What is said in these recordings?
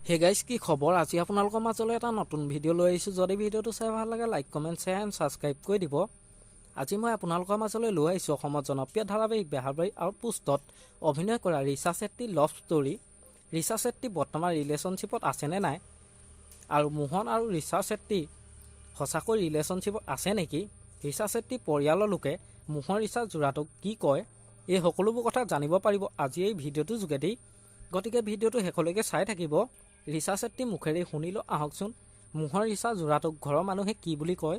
hey guys কি খবৰ আজি আপোনালোকৰ মাজলৈ এটা নতুন ভিডিঅ' লৈ আহিছোঁ যদি ভিডিঅ'টো চাই ভাল লাগে like comment share and subscribe কৰি দিব আজি মই আপোনালোকৰ মাজলৈ লৈ আহিছোঁ অসমত জনপ্ৰিয় ধাৰাবাহিক বেহাৰবাৰী আউটপোষ্টত অভিনয় কৰা ৰিচা চেট্টিৰ লভ ষ্টৰী ৰিচা চেট্টি বৰ্তমান ৰিলেশ্যনশ্বিপত আছেনে নাই আৰু মোহন আৰু ৰিচা চেট্টি সঁচাকৈ ৰিলেশ্যনশ্বিপত আছে নেকি ৰিচা চেট্টিৰ পৰিয়ালৰ লোকে মোহন ৰিচা যোৰাটোক কি কয় এই সকলোবোৰ কথা জানিব পাৰিব আজি এই ভিডিঅ'টোৰ যোগেদি গতিকে ভিডিঅ'টো শেষলৈকে চাই থাকিব ৰিচা চেট্টিৰ মুখেৰে শুনিলো আহকচোন মোহন ৰিচা যোৰাটোক ঘৰৰ মানুহে কি বুলি কয়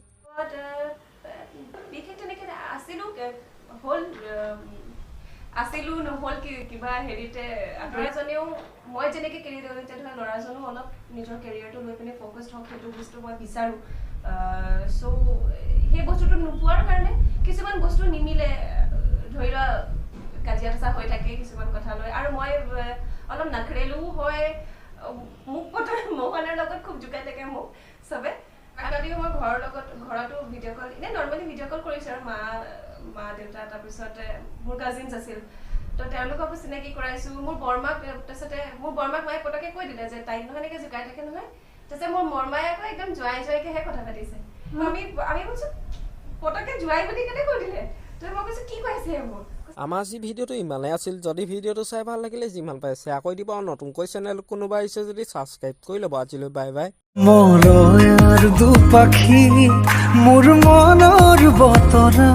আছিলো নহল কিবা হেৰিতে ল'ৰাজনেও মই যেনেকৈ কেৰিয়াৰ এতিয়া ধৰা ল'ৰাজনো অলপ নিজৰ কেৰিয়াৰটো লৈ পিনে ফ'কাছড হওক সেইটো বস্তু মই বিচাৰোঁ চ' সেই বস্তুটো নোপোৱাৰ কাৰণে কিছুমান বস্তু নিমিলে ধৰি লোৱা কাজিয়া পেঁচা হৈ থাকে কিছুমান কথা লৈ আৰু মই অলপ নাখৰেলোও হয় মোক প্ৰথমে মোহনৰ লগত খুব জোকাই থাকে মোক চবে যদিও মই ঘৰতো ভিডিঅ' কল এনেই নৰ্মেলি ভিডিঅ' কল কৰিছোঁ আৰু মা দেউতা তাৰপিছতে মোৰ কাজিনছ আছিল তো তেওঁলোককো চিনাকি কৰাইছোঁ মোৰ বৰমাক তাৰপিছতে মোৰ বৰমাক মায়ে পটকে কৈ দিলে যে তাইক নহয় এনেকৈ জোকাই থাকে নহয় তাৰপিছত মোৰ মৰমায়ে আকৌ একদম জোৱাইকেহে কথা পাতিছে আমি কৈছোঁ পটকে জোৱাই বুলি কেনে কৈ দিলে তো মই কৈছোঁ কি কৈছে এইবোৰ আমাৰ আজি ভিডিঅ'টো ইমানেই আছিল যদি ভিডিঅ'টো চাই ভাল লাগিলে যিমান পাৰে শ্বেয়াৰ কৰি দিব আৰু নতুনকৈ চেনেল কোনোবা আহিছে যদি ছাবস্ক্ৰাইব কৰি ল'ব আজিলৈ বাই বাই মৰয়াৰ দুপাখি মোৰ মনৰ বতৰা